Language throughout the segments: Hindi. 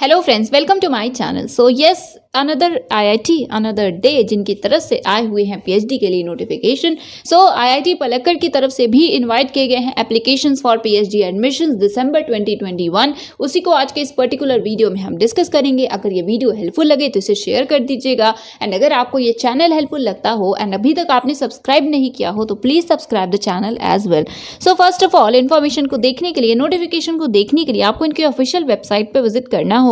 Hello friends, welcome to my channel. So yes, another IIT another day जिनकी तरफ से आए हुए हैं पीएचडी के लिए नोटिफिकेशन। सो आईआईटी पलक्कड़ की तरफ से भी इनवाइट किए गए हैं एप्लीकेशंस फॉर पीएचडी एडमिशंस दिसंबर 2021। उसी को आज के इस पर्टिकुलर वीडियो में हम डिस्कस करेंगे। अगर ये वीडियो हेल्पफुल लगे तो इसे शेयर कर दीजिएगा एंड अगर आपको ये चैनल हेल्पफुल लगता हो एंड अभी तक आपने सब्सक्राइब नहीं किया हो तो please subscribe the channel as well. So first of all information को देखने के लिए, नोटिफिकेशन को देखने के लिए आपको इनके ऑफिशियल वेबसाइट पर विजिट करना होगा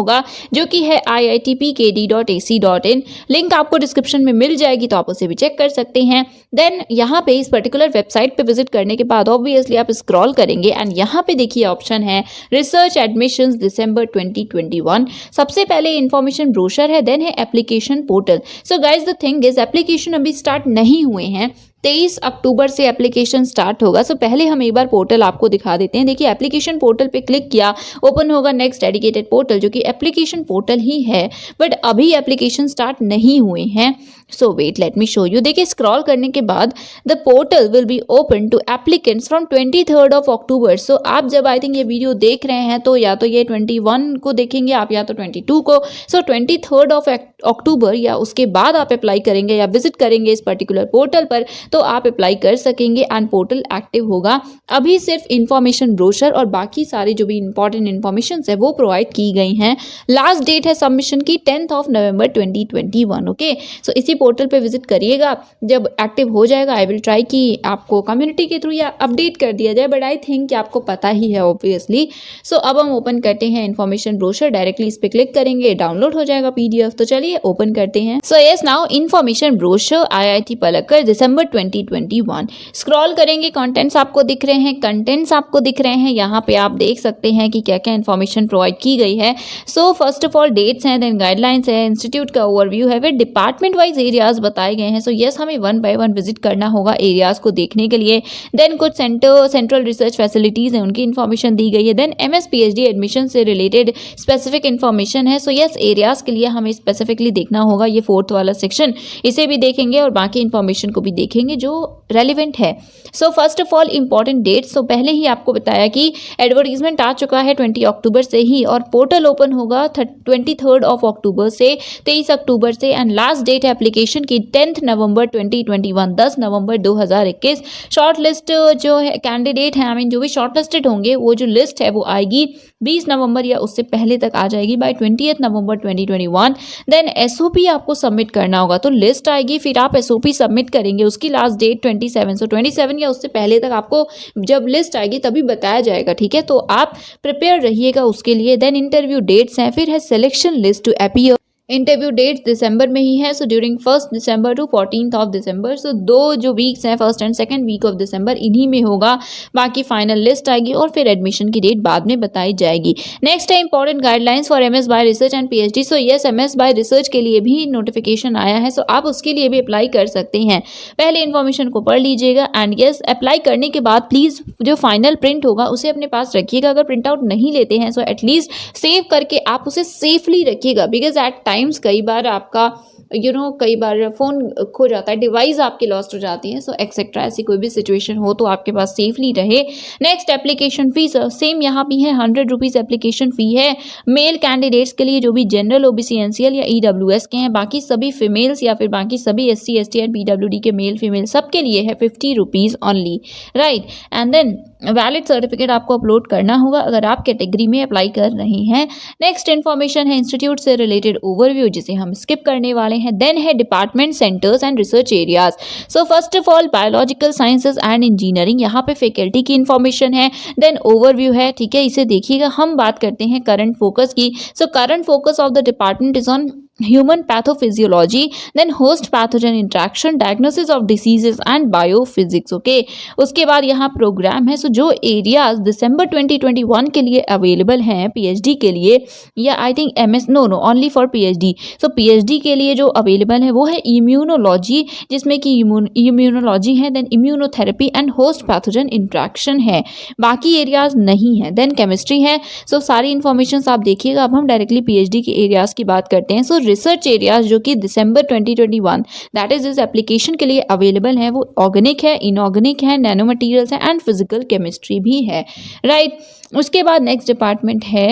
जो कि है iitpkd.ac.in। लिंक आपको डिस्क्रिप्शन में मिल जाएगी तो आप उसे भी चेक कर सकते हैं। देन यहाँ पे इस पर्टिकुलर वेबसाइट पे विजिट करने के बाद ऑब्वियसली आप स्क्रॉल करेंगे एंड यहाँ पे देखिए ऑप्शन है रिसर्च एडमिशंस दिसंबर 2021। सबसे पहले इन्फॉर्मेशन ब्रोशर है, देन है application portal. So guys the thing is application अभी स्टार्ट नहीं हुए हैं, 23 अक्टूबर से एप्लीकेशन स्टार्ट होगा। सो पहले हम एक बार पोर्टल आपको दिखा देते हैं। देखिए एप्लीकेशन पोर्टल पे क्लिक किया, ओपन होगा नेक्स्ट डेडिकेटेड पोर्टल जो कि एप्लीकेशन पोर्टल ही है, बट अभी एप्लीकेशन स्टार्ट नहीं हुए हैं। So wait, let me show you. देखिए स्क्रॉल करने के बाद the portal will be open to applicants from 23 of October. So आप जब आई थिंक ये वीडियो देख रहे हैं तो या तो ये 21 को देखेंगे आप या तो 22 को। सो 23 ऑफ अक्टूबर या उसके बाद आप अप्लाई करेंगे या विजिट करेंगे इस पर्टिकुलर पोर्टल पर तो आप अप्लाई कर सकेंगे एंड पोर्टल एक्टिव होगा। अभी सिर्फ इंफॉर्मेशन ब्रोशर और बाकी सारी जो भी इंपॉर्टेंट इन्फॉर्मेशन है वो प्रोवाइड की गई हैं। लास्ट डेट है सबमिशन की 10 ऑफ नवंबर 2021। ओके, सो इसी पोर्टल पे विजिट करिएगा। जब एक्टिव हो जाएगा आई विल ट्राई कि आपको कम्युनिटी के थ्रू या अपडेट कर दिया जाए, बट आई थिंक कि आपको पता ही है ऑब्वियसली। सो अब हम ओपन करते हैं इंफॉर्मेशन ब्रोशर, डायरेक्टली इस पर क्लिक करेंगे, डाउनलोड हो जाएगा पीडीएफ। तो चलिए ओपन करते हैं। So yes, now information brochure IIT Palakkad December 2021। Scroll करेंगे, कंटेंट्स आपको दिख रहे हैं, कंटेंट्स आपको दिख रहे हैं। यहाँ पे आप देख सकते हैं कि क्या क्या इन्फॉर्मेशन प्रोवाइड की गई है। So first of all dates हैं, देन गाइडलाइंस है, इंस्टीट्यूट का ओवरव्यू है, फिर डिपार्टमेंट वाइज एरियाज बताए गए हैं। सो यस, हमें 1 बाय 1 विजिट करना होगा एरियाज को देखने के लिए। देन कुछ सेंट्रल रिसर्च फैसिलिटीज हैं, उनकी इन्फॉर्मेशन दी गई है। देन एमएस पीएचडी एडमिशन से रिलेटेड स्पेसिफिक इन्फॉर्मेशन है। सो यस, एरियाज के लिए हमें स्पेसिफिकली देखना होगा ये 4th वाला सेक्शन, इसे भी देखेंगे और बाकी इन्फॉर्मेशन को भी देखेंगे जो रेलिवेंट है। So first of all important dates, तो पहले ही आपको बताया कि एडवर्टीजमेंट आ चुका है 20 अक्टूबर से ही और पोर्टल ओपन होगा 23 ऑफ अक्टूबर से 23 अक्टूबर से एंड लास्ट डेट है एप्लीकेशन की 10 नवंबर 2021, 10 नवंबर 2021। शॉर्ट लिस्ट जो है कैंडिडेट है, आई मीन जो भी शॉर्ट लिस्टेड होंगे वो जो लिस्ट है वो आएगी 20 नवंबर या उससे पहले तक आ जाएगी बाय 20 नवंबर 2021। देन एसओपी आपको सबमिट करना होगा, तो लिस्ट आएगी फिर आप एसओपी सबमिट करेंगे, उसकी लास्ट डेट 27। सो 27 या उससे पहले तक आपको जब लिस्ट आएगी तभी बताया जाएगा, ठीक है, तो आप प्रिपेयर रहिएगा उसके लिए। देन इंटरव्यू डेट्स हैं, फिर है selection list to appear. Interview dates दिसंबर में ही है, so during 1 December to 14 of December. So 2 जो वीक्स हैं, 1st and 2nd week of December, इन्हीं में होगा। बाकी फाइनल लिस्ट आएगी और फिर एडमिशन की डेट बाद में बताई जाएगी। नेक्स्ट है important guidelines for MS bye research and PhD. So yes, MS bye research के लिए भी नोटिफिकेशन आया है, सो आप उसके लिए भी अप्लाई कर सकते हैं। पहले इन्फॉर्मेशन को पढ़ लीजिएगा एंड यस, अप्लाई करने के बाद प्लीज़ जो फाइनल प्रिंट होगा उसे अपने पास रखिएगा। अगर प्रिंट आउट नहीं लेते हैं सो एटलीस्ट सेव करके आप उसे सेफली रखिएगा, बिकॉज एट टाइम्स कई बार आपका कई बार फ़ोन खो जाता है, डिवाइस आपकी लॉस्ट हो जाती है, सो एक्सेट्रा ऐसी कोई भी सिचुएशन हो तो आपके पास सेफली रहे। नेक्स्ट एप्लीकेशन फीस, सेम यहाँ भी है 100 रुपीज़ एप्लीकेशन फ़ी है मेल कैंडिडेट्स के लिए जो भी जनरल ओबीसी एनसीएल या ईडब्ल्यूएस के हैं। बाकी सभी फीमेल्स या फिर बाकी सभी एससी एसटी एंड पीडब्ल्यूडी के मेल फीमेल सबके लिए है 50 rupees only, right. And then valid certificate आपको अपलोड करना होगा अगर आप कैटेगरी में अप्लाई कर रहे हैं। नेक्स्ट इन्फॉर्मेशन है इंस्टीट्यूट से रिलेटेड ओवरव्यू, जिसे हम स्किप करने वाले हैं। देन है department, centres and research areas. So first of all biological sciences and engineering, यहाँ पे फैकल्टी की इन्फॉर्मेशन है। देन ओवरव्यू है, ठीक है, इसे देखिएगा। हम बात करते हैं करंट फोकस की। So current focus of the department is on human pathophysiology, then host pathogen interaction, diagnosis of diseases and biophysics. Okay, उसके बाद यहाँ प्रोग्राम है। सो जो एरियाज दिसंबर 2021 के लिए अवेलेबल हैं पीएचडी के लिए, या I think MS no only for PhD. So PhD के लिए जो अवेलेबल है वो है इम्यूनोलॉजी, जिसमें कि इम्यूनोलॉजी है, then immunotherapy and host pathogen interaction है, बाकी एरियाज नहीं है। देन केमिस्ट्री है। सो सारी इन्फॉर्मेशन आप देखिएगा। अब हम डायरेक्टली पीएचडी के एरियाज की बात करते हैं। सो रिसर्च एरियाज जो कि दिसंबर 2021 दैट इज इस एप्लीकेशन के लिए अवेलेबल है वो ऑर्गेनिक है, इनऑर्गेनिक है, नैनो मटीरियल्स है एंड फिजिकल केमिस्ट्री भी है, राइट। उसके बाद नेक्स्ट डिपार्टमेंट है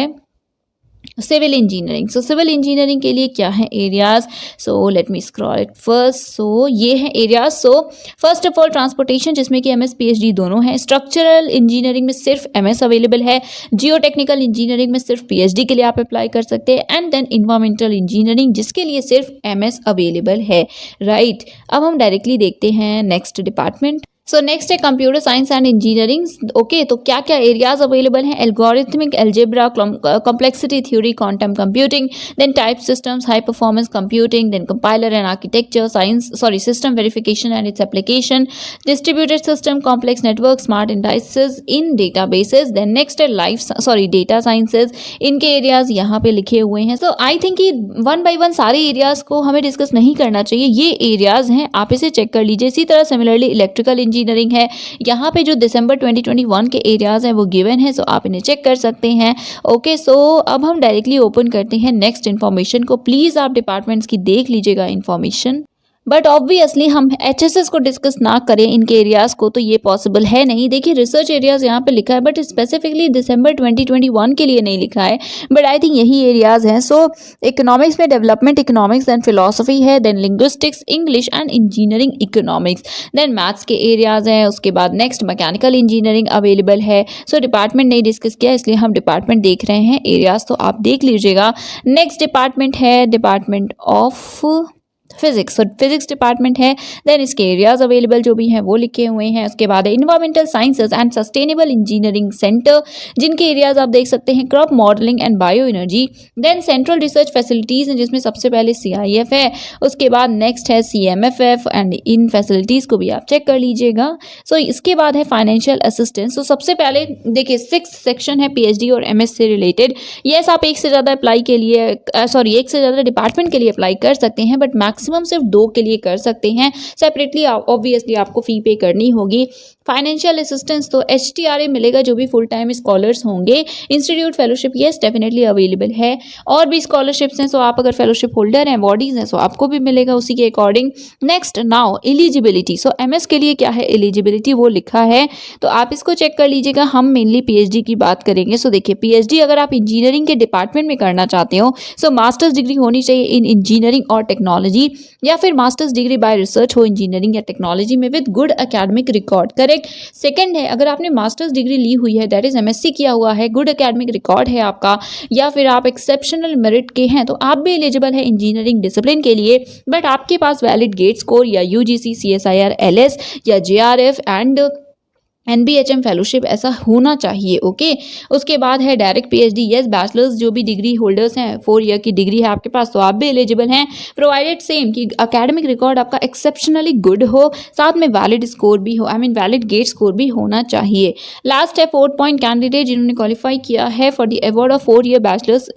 civil engineering. So civil engineering के लिए क्या है areas, so let me scroll it first. So ये है areas. So first of all transportation, जिसमें कि एमएस पीएचडी दोनों है। स्ट्रक्चरल इंजीनियरिंग में सिर्फ एमएस अवेलेबल है। जियो टेक्निकल इंजीनियरिंग में सिर्फ पीएचडी के लिए आप अप्लाई कर सकते हैं। एंड देन इन्वायरमेंटल इंजीनियरिंग, जिसके लिए सिर्फ एमएस अवेलेबल है, राइट। अब हम डायरेक्टली देखते हैं नेक्स्ट डिपार्टमेंट। सो नेक्स्ट है computer science and engineering. Okay, तो क्या क्या एरियाज अवेलेबल हैं, algorithmic algebra, complexity theory, quantum computing, then type systems, high performance computing, then compiler and architecture, system verification and its application, distributed system, complex network, smart indices in databases, then next है डेटा साइंसेज। इनके एरियाज यहाँ पे लिखे हुए हैं। सो आई थिंक कि वन बाय वन सारे एरियाज को हमें डिस्कस नहीं करना चाहिए, ये एरियाज हैं, आप इसे चेक कर लीजिए। इसी तरह सिमिलरली इलेक्ट्रिकल इंजीनियरिंग है, यहाँ पे जो दिसंबर 2021 के एरियाज हैं वो गिवन है, सो आप इन्हें चेक कर सकते हैं। ओके, सो अब हम डायरेक्टली ओपन करते हैं नेक्स्ट इन्फॉर्मेशन को। प्लीज़ आप डिपार्टमेंट्स की देख लीजिएगा इन्फॉर्मेशन, बट ऑब्वियसली हम एचएसएस को डिस्कस ना करें इनके एरियाज़ को तो ये पॉसिबल है नहीं। देखिए रिसर्च एरियाज़ यहाँ पे लिखा है, बट स्पेसिफिकली दिसंबर 2021 के लिए नहीं लिखा है, बट आई थिंक यही एरियाज़ हैं। सो इकोनॉमिक्स में डेवलपमेंट इकोनॉमिक्स, देन फिलोसफी है, then linguistics, English and engineering economics, then maths के एरियाज़ हैं। उसके बाद नेक्स्ट मैकेनिकल इंजीनियरिंग अवेलेबल है। सो डिपार्टमेंट नहीं डिस्कस किया, इसलिए हम डिपार्टमेंट देख रहे हैं, एरियाज़ तो आप देख लीजिएगा। नेक्स्ट डिपार्टमेंट है department of physics. So physics department है, देन इसके एरियाज अवेलेबल जो भी हैं वो लिखे हुए हैं। उसके बाद है environmental sciences and sustainable engineering centre, जिनके एरियाज आप देख सकते हैं, crop modelling and bio energy, then central research facilities हैं जिसमें सबसे पहले CIF है। उसके बाद नेक्स्ट है CMFF, एंड इन फैसिलिटीज़ को भी आप चेक कर लीजिएगा। सो इसके बाद है फाइनेंशियल असिस्टेंस। तो सबसे पहले देखिए 6 सेक्शन है PhD और MS से रिलेटेड। येस, आप एक से ज़्यादा अप्लाई के लिए एक से ज़्यादा डिपार्टमेंट के लिए अप्लाई कर सकते हैं, बट मैक्सिमम सिर्फ 2 के लिए कर सकते हैं। सेपरेटली ऑब्वियसली आपको फी पे करनी होगी। फाइनेंशियल असिस्टेंस तो HTRA मिलेगा जो भी फुल टाइम स्कॉलर्स होंगे। Institute fellowship yes definitely available है, और भी स्कॉलरशिप्स हैं। सो आप अगर फेलोशिप होल्डर हैं, बॉडीज हैं, सो आपको भी मिलेगा उसी के according. Next now eligibility. So MS के लिए क्या है एलिजिबिलिटी वो लिखा है, तो आप इसको चेक कर लीजिएगा। हम मेनली PhD की बात करेंगे। सो देखिए PhD अगर आप इंजीनियरिंग के डिपार्टमेंट में करना चाहते हो, सो मास्टर्स डिग्री होनी चाहिए इन इंजीनियरिंग और टेक्नोलॉजी, या फिर मास्टर्स डिग्री बाय रिसर्च हो इंजीनियरिंग या टेक्नोलॉजी में with good academic record. Correct. Second है अगर आपने मास्टर्स डिग्री ली हुई है, दैट इज MSc किया हुआ है, गुड एकेडमिक रिकॉर्ड है आपका, या फिर आप एक्सेप्शनल मेरिट के हैं, तो आप भी एलिजिबल है इंजीनियरिंग डिसिप्लिन के लिए, बट आपके पास वैलिड गेट स्कोर या UGC CSIR LS या JRF एंड NBHM फेलोशिप ऐसा होना चाहिए। ओके, उसके बाद है डायरेक्ट PhD। यस, बैचलर्स जो भी डिग्री होल्डर्स हैं, 4 ईयर की डिग्री है आपके पास, तो आप भी एलिजिबल हैं, प्रोवाइडेड सेम कि एकेडमिक रिकॉर्ड आपका एक्सेप्शनली गुड हो, साथ में वैलिड स्कोर भी हो, वैलिड गेट स्कोर भी होना चाहिए। लास्ट है 4 पॉइंट कैंडिडेट जिन्होंने क्वालिफाई किया है for the award of 4 year bachelors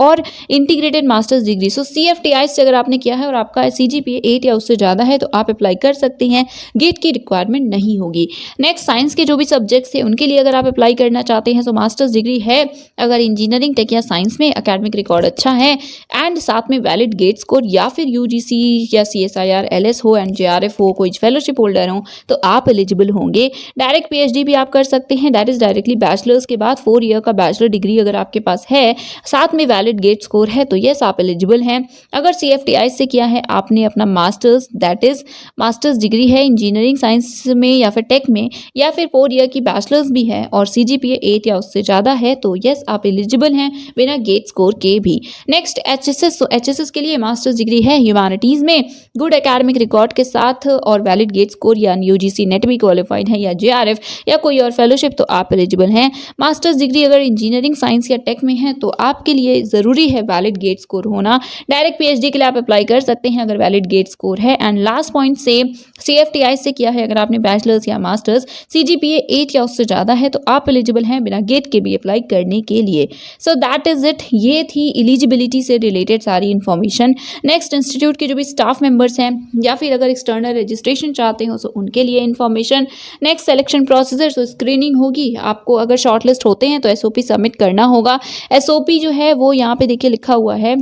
और इंटीग्रेटेड मास्टर्स डिग्री। सो CFTI से अगर आपने किया है और आपका CGPA 8 या उससे ज़्यादा है, तो आप अप्लाई कर सकते हैं, गेट की रिक्वायरमेंट नहीं होगी। नेक्स्ट साइंस के जो भी सब्जेक्ट्स हैं उनके लिए अगर आप अप्लाई करना चाहते हैं, तो मास्टर्स डिग्री है अगर इंजीनियरिंग टेक या साइंस में, एकेडमिक रिकॉर्ड अच्छा है एंड साथ में वैलिड गेट स्कोर, या फिर UGC या CSIR LS हो एंड JRF हो, कोई फेलोशिप होल्डर हो, तो आप एलिजिबल होंगे। डायरेक्ट PhD भी आप कर सकते हैं, दैट इज डायरेक्टली बैचलर्स के बाद 4 ईयर का बैचलर डिग्री अगर आपके पास है, साथ में वैलिड गेट स्कोर है, तो यस आप एलिजिबल हैं। अगर CFTI से किया है आपने अपना masters, that is masters degree है इंजीनियरिंग साइंस में या फिर टेक में, या फिर 4 ईयर की बैचलर्स भी है और CGPA 8 या उससे ज़्यादा है, तो यस आप एलिजिबल हैं बिना गेट स्कोर के भी। Next HSS। तो HSS के लिए मास्टर्स डिग्री है ह्यूमैनिटीज़ में, गुड एकेडमिक रिकॉर्ड के साथ और वैलिड गेट स्कोर, या UGC नेट भी क्वालिफाइड है, या JRF या कोई और फेलोशिप, तो आप एलिजिबल हैं। मास्टर्स डिग्री अगर इंजीनियरिंग साइंस या टेक में है, तो आपके लिए ज़रूरी है वैलिड गेट स्कोर होना। डायरेक्ट PhD के लिए आप अप्लाई कर सकते हैं अगर वैलिड गेट स्कोर है। एंड लास्ट पॉइंट से CFTI से किया है अगर आपने बैचलर्स या मास्टर्स, CGPA 8 या उससे ज़्यादा है, तो आप एलिजिबल हैं बिना गेट के भी अप्लाई करने के लिए। So that is it. ये थी एलिजिबिलिटी से रिलेटेड सारी इन्फॉर्मेशन। नेक्स्ट इंस्टीट्यूट के जो भी स्टाफ मेंबर्स हैं या फिर अगर एक्सटर्नल रजिस्ट्रेशन चाहते हो, तो उनके लिए इन्फॉर्मेशन। नेक्स्ट सिलेक्शन प्रोसीजर, तो स्क्रीनिंग होगी, आपको अगर शॉर्टलिस्ट होते हैं तो SOP सबमिट करना होगा। SOP जो है वो यहाँ पे देखिए लिखा हुआ है,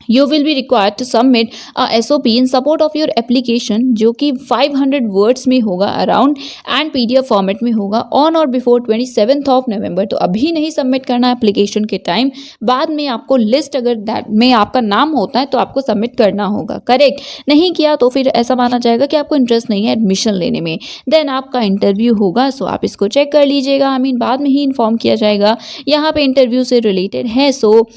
you will be required to submit a SOP in support of your application जो कि 500 words में होगा अराउंड एंड PDF फॉर्मेट में होगा ऑन और बिफोर 27th ऑफ नवंबर। तो अभी नहीं सबमिट करना है एप्लीकेशन के टाइम, बाद में आपको लिस्ट अगर दैट में आपका नाम होता है तो आपको सबमिट करना होगा, करेक्ट। नहीं किया तो फिर ऐसा माना जाएगा कि आपको इंटरेस्ट नहीं है एडमिशन लेने में। देन आपका इंटरव्यू होगा, सो आप इसको चेक कर लीजिएगा, बाद में ही इन्फॉर्म किया जाएगा। यहाँ पे इंटरव्यू से रिलेटेड है, सो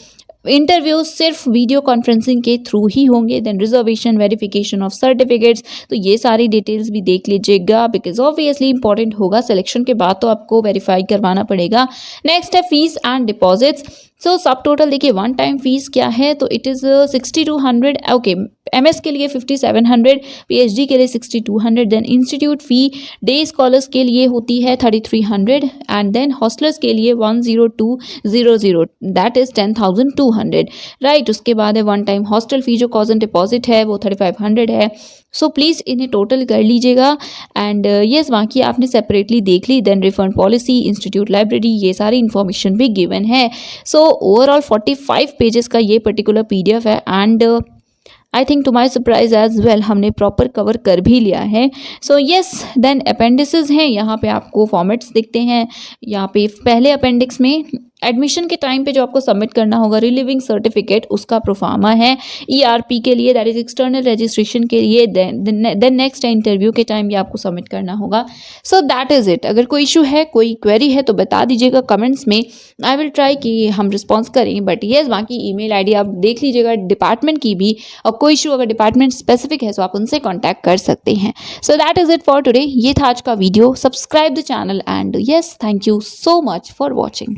इंटरव्यू सिर्फ वीडियो कॉन्फ्रेंसिंग के थ्रू ही होंगे। Then reservation, verification of certificates, तो ये सारी डिटेल्स भी देख लीजिएगा बिकॉज ऑब्वियसली इंपॉर्टेंट होगा। सिलेक्शन के बाद तो आपको वेरीफाई करवाना पड़ेगा। नेक्स्ट है फीस एंड डिपॉजिट्स। सो सब टोटल देखिए वन टाइम फीस क्या है, तो इट इज़ 6200, ओके। MS के लिए 5700, PhD के लिए 6200। देन इंस्टीट्यूट फ़ी डे स्कॉलर्स के लिए होती है 3300 एंड देन हॉस्टलर्स के लिए 10200, दैट इज़ 10200, राइट। उसके बाद है वन टाइम हॉस्टल फ़ी जो कॉज एंड डिपॉजिट है वो 3500 है। सो प्लीज़ इन्हें टोटल कर लीजिएगा एंड येस बाकी आपने सेपरेटली देख ली। Then refund policy, institute library, ये सारी इन्फॉर्मेशन भी गिवन है। सो ओवरऑल 45 पेजेस का ये पर्टिकुलर PDF है and I think to my surprise as well हमने प्रॉपर कवर कर भी लिया है। सो येस, देन अपेंडिसेस हैं, यहाँ पे आपको फॉर्मेट्स दिखते हैं। यहाँ पे पहले अपेंडिक्स में एडमिशन के टाइम पे जो आपको सबमिट करना होगा रिलीविंग सर्टिफिकेट, उसका प्रोफार्मा है। ERP के लिए दैट इज एक्सटर्नल रजिस्ट्रेशन के लिए, देन नेक्स्ट इंटरव्यू के टाइम ये आपको सबमिट करना होगा। So that is it. अगर कोई इशू है, कोई क्वेरी है तो बता दीजिएगा कमेंट्स में, आई विल ट्राई कि हम रिस्पॉन्स करें। बट येस बाकी ईमेल ID आप देख लीजिएगा डिपार्टमेंट की भी, और कोई इशू अगर डिपार्टमेंट स्पेसिफिक है तो आप उनसे कॉन्टैक्ट कर सकते हैं। So that is it for today. ये था आज का video. Subscribe the channel and yes, thank you so much for watching.